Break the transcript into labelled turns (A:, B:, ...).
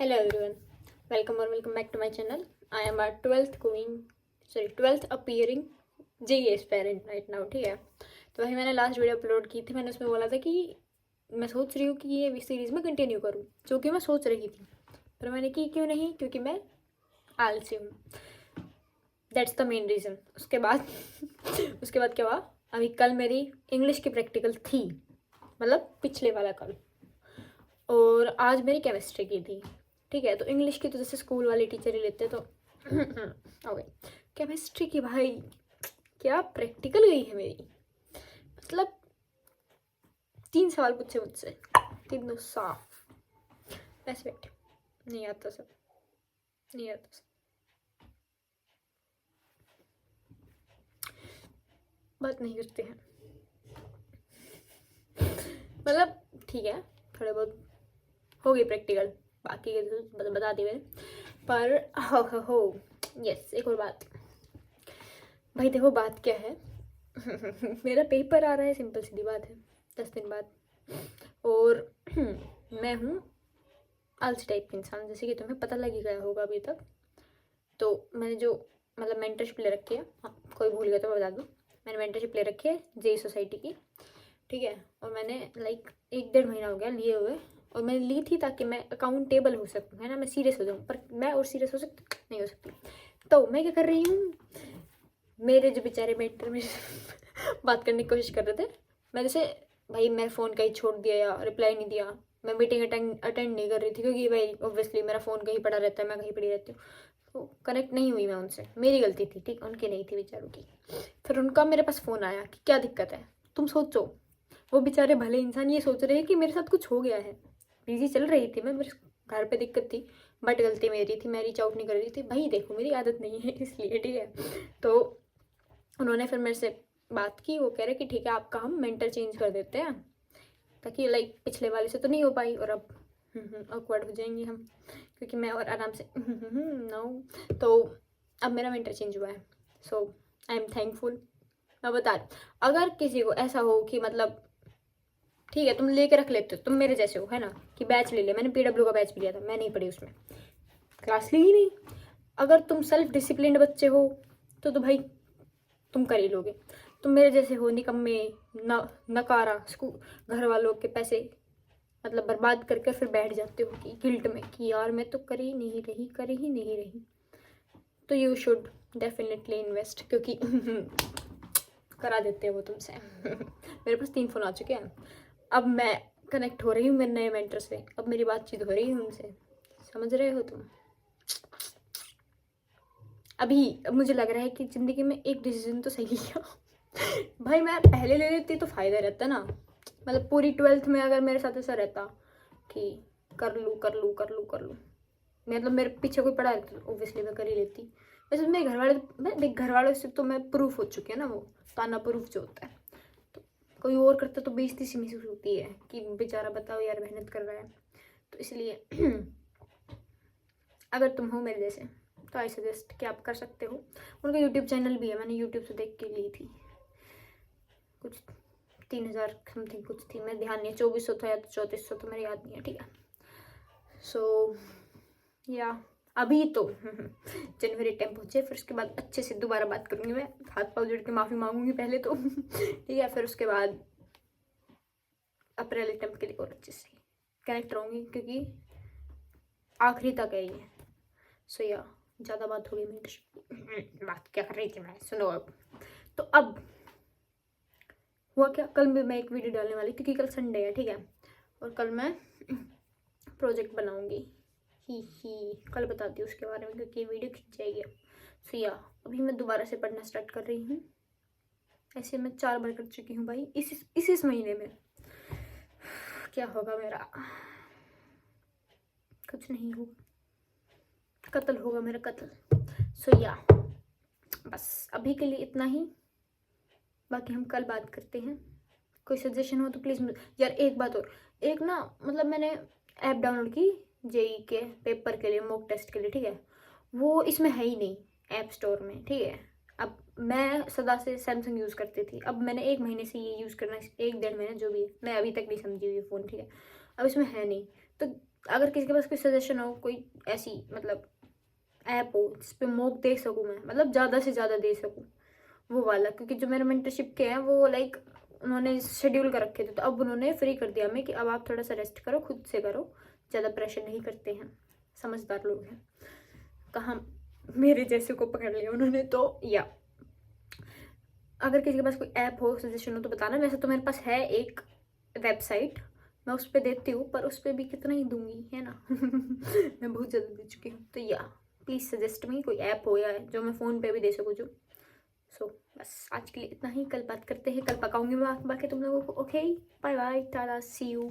A: Hello everyone, welcome back to my channel. I am a 12th appearing JE aspirant right now. ठीक है, तो वही मैंने last video upload की थी. मैंने उसमें बोला था कि मैं सोच रही हूँ कि ये सीरीज़ में कंटिन्यू करूँ, जो कि मैं सोच रही थी, पर मैंने की क्यों नहीं, क्योंकि मैं आलसी हूँ. That's the main reason. उसके बाद क्या हुआ, अभी कल मेरी इंग्लिश की प्रैक्टिकल थी, मतलब पिछले वाला कल, और आज मेरी केमिस्ट्री की थी. ठीक है, तो इंग्लिश की तो जैसे स्कूल वाले टीचर ही लेते, तो ओके. केमिस्ट्री की भाई क्या प्रैक्टिकल गई है मेरी. मतलब 3 सवाल पूछे मुझसे, तीनों साफ. ऐसे बैठे, नहीं आता सब, नहीं आता सब. बात नहीं करते हैं, मतलब ठीक है, थोड़े बहुत हो गई प्रैक्टिकल, बाकी के तो बता दी मैंने. पर हो यस, एक और बात भाई. देखो बात क्या है. मेरा पेपर आ रहा है, सिंपल सीधी बात है, 10 दिन बाद. और मैं हूँ आलसी टाइप की इंसान, जैसे कि तुम्हें पता लग ही गया होगा अभी तक. तो मैंने जो मतलब मेंटरशिप ले रखी है, हाँ कोई भूल गया तो मैं बता दूँ, मैंने मेंटरशिप ले रखी है जेई सोसाइटी की. ठीक है, और मैंने लाइक 1-1.5 महीना हो गया लिए हुए, और मैंने ली थी ताकि मैं अकाउंटेबल हो सकूँ, है ना, मैं सीरियस हो जाऊँ. पर मैं और सीरियस हो सकती नहीं हो सकती. तो मैं क्या कर रही हूँ, मेरे जो बेचारे मेंटर में बात करने की कोशिश कर रहे थे, मैं जैसे भाई मैं फ़ोन कहीं छोड़ दिया या रिप्लाई नहीं दिया, मैं मीटिंग अटेंड नहीं कर रही थी, क्योंकि भाई ऑब्वियसली मेरा फ़ोन कहीं पड़ा रहता है, मैं कहीं पड़ी रहती हूँ, तो कनेक्ट नहीं हुई मैं उनसे. मेरी गलती थी, ठीक, उनकी नहीं थी बेचारों की. फिर उनका मेरे पास फ़ोन आया कि क्या दिक्कत है. तुम सोचो, वो बेचारे भले इंसान ये सोच रहे हैं कि मेरे साथ कुछ हो गया है. बिजी चल रही थी मैं, मेरे घर पे दिक्कत थी, बट गलती मेरी थी, मैं रीच आउट नहीं कर रही थी. भाई देखो मेरी आदत नहीं है इसलिए, ठीक है. तो उन्होंने फिर मेरे से बात की, वो कह रहे कि ठीक है आपका हम मेंटर चेंज कर देते हैं, ताकि लाइक पिछले वाले से तो नहीं हो पाई, और अब ऑकवर्ड हो जाएंगे हम, क्योंकि मैं और आराम से नो. तो अब मेरा मेंटर चेंज हुआ है, सो आई एम थैंकफुल. मैं बता रही, अगर किसी को ऐसा हो कि मतलब ठीक है तुम लेके रख लेते हो, तुम मेरे जैसे हो, है ना, कि बैच ले लिया, मैंने पीडब्ल्यू का बैच भी लिया था, मैं नहीं पढ़ी उसमें, क्लास ली ही नहीं. अगर तुम सेल्फ डिसिप्लिन्ड बच्चे हो तो भाई तुम कर ही लोगे. तुम मेरे जैसे हो निकम्मे, न नकारा, स्कूल घर वालों के पैसे मतलब बर्बाद करके फिर बैठ जाते हो कि गिल्ट में कि यार मैं तो कर ही नहीं रही, कर ही नहीं रही. तो यू शुड डेफिनेटली इन्वेस्ट, क्योंकि करा देते हैं वो तुमसे. मेरे पास 3 फ़ोन आ चुके हैं. अब मैं कनेक्ट हो रही हूँ मेरे नए मेंटर से, अब मेरी बातचीत हो रही है उनसे, समझ रहे हो तुम. अभी अब मुझे लग रहा है कि ज़िंदगी में एक डिसीजन तो सही लिया. भाई मैं पहले ले लेती तो फ़ायदा रहता ना, मतलब पूरी 12th में अगर मेरे साथ ऐसा रहता कि कर लूँ कर लूँ कर लूँ कर लूँ, मतलब मेरे पीछे कोई पड़ा रहता तो ऑब्वियसली मैं कर ही लेती. वैसे मेरे घर वाले, मैं घर वालों से तो मैं प्रूफ हो चुकी है ना, वो ताना प्रूफ जो होता है. तो कोई और करता तो बेइज्जती सी महसूस होती है कि बेचारा बताओ यार मेहनत कर रहा है. तो इसलिए अगर तुम हो मेरे जैसे तो आई सजेस्ट कि आप कर सकते हो. उनका यूट्यूब चैनल भी है, मैंने यूट्यूब से देख के ली थी. कुछ 3,000 समथिंग कुछ थी, मैं ध्यान नहीं है, 2400 था या 3400, तो मेरे याद नहीं है. ठीक है, सो या अभी तो जनवरी टाइम पहुँचे, फिर उसके बाद अच्छे से दोबारा बात करूँगी मैं, हाथ पाँव जोड़ के माफ़ी मांगूंगी पहले तो. ठीक है, फिर उसके बाद अप्रैल टाइम के लिए और अच्छे से कनेक्ट रहूँगी, क्योंकि आखिरी तक है ये. सो या ज़्यादा बात हो गई मेरी. बात क्या कर रही थी मैं, सुनो अब. तो अब हुआ क्या, कल मैं एक वीडियो डालने वाली, क्योंकि कल संडे है, ठीक है, और कल मैं प्रोजेक्ट बनाऊंगी. ही कल बताती हूँ उसके बारे में, क्योंकि ये वीडियो खिंच जाएगी. सो या अभी मैं दोबारा से पढ़ना स्टार्ट कर रही हूँ. ऐसे मैं 4 बार कर चुकी हूँ भाई इस महीने में. क्या होगा मेरा, कुछ नहीं होगा, कत्ल होगा मेरा, कत्ल. सो या बस अभी के लिए इतना ही, बाकी हम कल बात करते हैं. कोई सजेशन हो तो प्लीज़ यार. एक बात और, एक ना मतलब मैंने ऐप डाउनलोड की जेई के पेपर के लिए, मॉक टेस्ट के लिए, ठीक है, वो इसमें है ही नहीं ऐप स्टोर में. ठीक है, अब मैं सदा से सैमसंग यूज़ करती थी, अब मैंने 1 महीने से ये यूज़ करना, 1-1.5 महीना जो भी है, मैं अभी तक नहीं समझी हुई फ़ोन. ठीक है, अब इसमें है नहीं, तो अगर किसी के पास कोई सजेशन हो, कोई ऐसी मतलब ऐप हो जिस पे मॉक दे सकूँ मैं, मतलब ज़्यादा से ज़्यादा दे सकूँ, वो वाला। क्योंकि जो मेरे मेंटरशिप के हैं वो लाइक उन्होंने शेड्यूल कर रखे थे, तो अब उन्होंने फ्री कर दिया हमें कि अब आप थोड़ा सा रेस्ट करो, खुद से करो, ज़्यादा प्रेशर नहीं करते हैं, समझदार लोग हैं। कहाँ मेरे जैसे को पकड़ लिया उन्होंने। तो या अगर किसी के पास कोई ऐप हो, सजेशन हो तो बताना। वैसे तो मेरे पास है एक वेबसाइट, मैं उस पर देती हूँ, पर उस पर भी कितना ही दूंगी, है ना। मैं बहुत ज़्यादा दे चुकी हूँ। तो या प्लीज़ सजेस्ट मी कोई ऐप हो या जो मैं फ़ोन पे भी दे सकूँ जो। सो बस आज के लिए इतना ही, कल बात करते हैं, कल पकाऊंगी मैं बाकी तुम लोगों को। Okay, bye bye, tata, see you.